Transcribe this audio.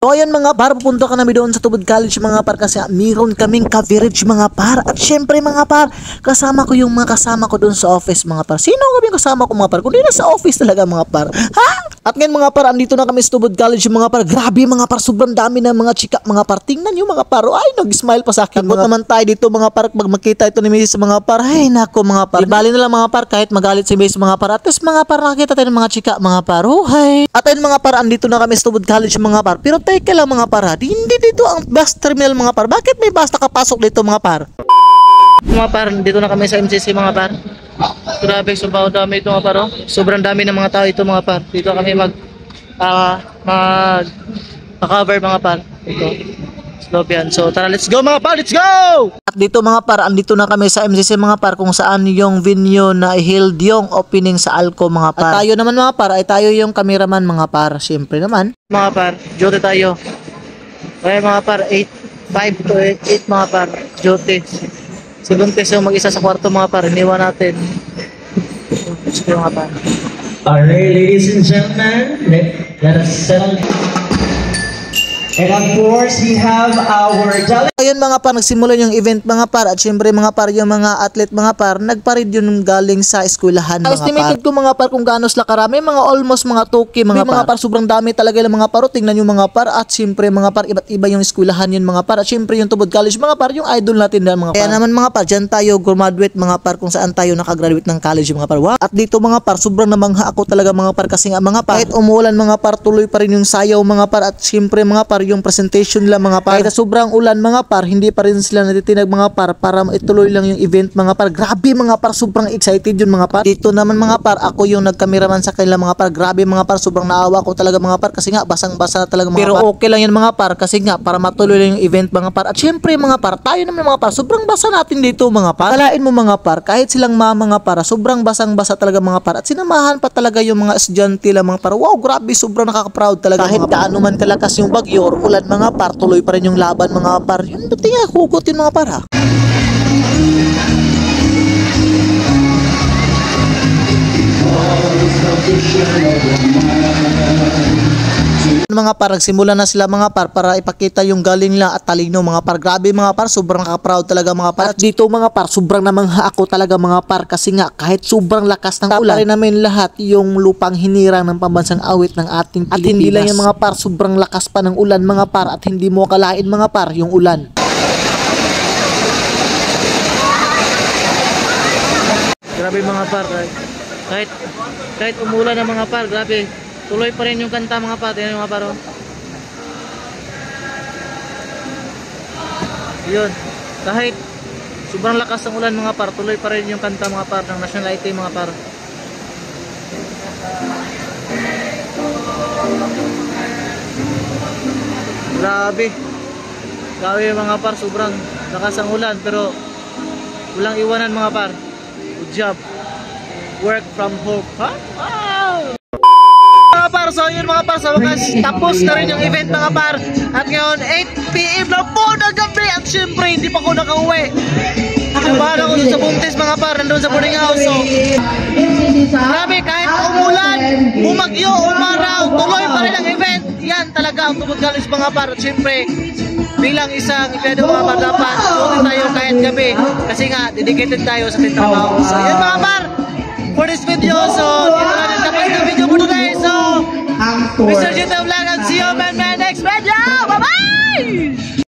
So ayun mga par, pupunta ka namin doon sa Tubod College mga par kasi meron kaming coverage mga par. At syempre mga par, kasama ko yung mga kasama ko doon sa office mga par. Sino kami kasama ko mga par? Kundi na sa office talaga mga par. Ha? At ngayon mga par, andito na kami sa Tubod College mga par. Grabe mga par, sobrang dami ng mga chika mga par. Tingnan nyo mga par, ay nag-smile pa sa akin. Takot naman tayo dito mga par, pag makita ito ni Mrs. mga par. Ay nako mga par, ibali na lang mga par, kahit magalit si Mrs. mga par. At least mga par, nakakita tayo ng mga chika mga par. Oh hi. At ayun mga par, andito na kami sa Tubod College mga par. Pero teka lang mga par, hindi dito ang bus terminal mga par. Bakit may bus nakapasok dito mga par? Mga par, dito na kami sa MCC mga par. Grabe, sobrang dami ito mga par. Oh. Sobrang dami ng mga tao ito mga par. Dito kami cover mga par. Ito. Slope yan. So tara, let's go mga par, let's go! At dito mga par, andito na kami sa MCC mga par, kung saan yung venue na held yung opening sa Alco mga par. At tayo naman mga par, ay tayo yung cameraman mga par. Siyempre naman. Mga par, duty tayo. Okay mga par, 5 to 8 mga par, duty. 7 peso mag-isa sa kwarto mga par, iniwan natin. Let's go mga par. Alright, ladies and gentlemen, let us settle. And of course, we have our ayun mga par, nagsimula yung event mga par. At syempre mga par, yung mga athlete mga par, nagparid yun galing sa eskwelahan mga par. Estimated ko mga par kung gaano sila karami, mga almost mga 2K mga par. Sobrang dami talaga yung mga par. Tingnan yung mga par. At syempre mga par, iba't iba yung eskwelahan yun mga par. At syempre yung Tubod College mga par, yung idol natin na mga par. Kaya naman mga par, dyan tayo graduate mga par, kung saan tayo nakagraduate ng college mga par. Wow. At dito mga par, sobrang namangha ako talaga mga par, kasi nga mga par, kahit umuulan mga par, tuloy pa rin yung sayaw mga par. At syempre mga par, yung presentation nila mga par, kahit sobrang ulan mga par, hindi pa rin sila natitinag mga par, para ituloy lang yung event mga par. Grabe mga par, sobrang excited yun mga par. Dito naman mga par, ako yung nagkameraman sa kanila mga par. Grabe mga par, sobrang naawa ko talaga mga par, kasi nga basang-basa talaga mga par. Pero okay lang yan mga par, kasi nga para matuloy lang yung event mga par. At syempre mga par, tayo naman mga par, sobrang basa natin dito mga par. Kalain mo mga par, kahit silang mga par, sobrang basang-basa talaga mga par. At sinamahan pa talaga yung mga estudyante lang mga par. Wow, grabe, sobrang nakaka-proud talaga. Kahit gaano man kalakas yung bagyo or ulan mga par, tuloy pa rin yung laban mga par. Yun, buti nga, hugot yun mga par ha. Mga par, nagsimula na sila mga par para ipakita yung galing nila at talino mga par. Grabe mga par, sobrang nakaka-proud talaga mga par. At dito mga par, sobrang namangha ako talaga mga par, kasi nga kahit sobrang lakas ng ulan, rin namin lahat yung lupang hinirang ng pambansang awit ng ating Pilipinas. At hindi lang yung mga par, sobrang lakas pa ng ulan mga par, at hindi mo akalain mga par yung ulan. Grabe mga par, kahit umulan na mga par, grabe. Tuloy pa rin yung kanta mga par. Yan yung mga par. Yun. Kahit sobrang lakas ng ulan mga par, tuloy pa rin yung kanta mga par ng national anthem mga par. Grabe. Grabe mga par, sobrang lakas ng ulan pero walang iwanan mga par. Good job. Work from home. Ha? Wow! Mga par, so yun mga par, sa wakas tapos na rin yung event mga par. At ngayon 8 PM na po ng gabi, at syempre hindi pa ako nakauwi. Bahala ko sa buntis mga par, nandun sa boarding house. So grabe, kahit umulan, bumagyo, umaraw, tuloy pa rin ang event. Yan talaga ang Tubod College mga par. At syempre bilang isang empleyado mga par, dapat tuloy tayo kahit gabi, kasi nga dedicated tayo sa trabaho. So yun mga par, for this video, so ito na rin tapos yung video for today. So Mr. Jito Vlog, and see you man.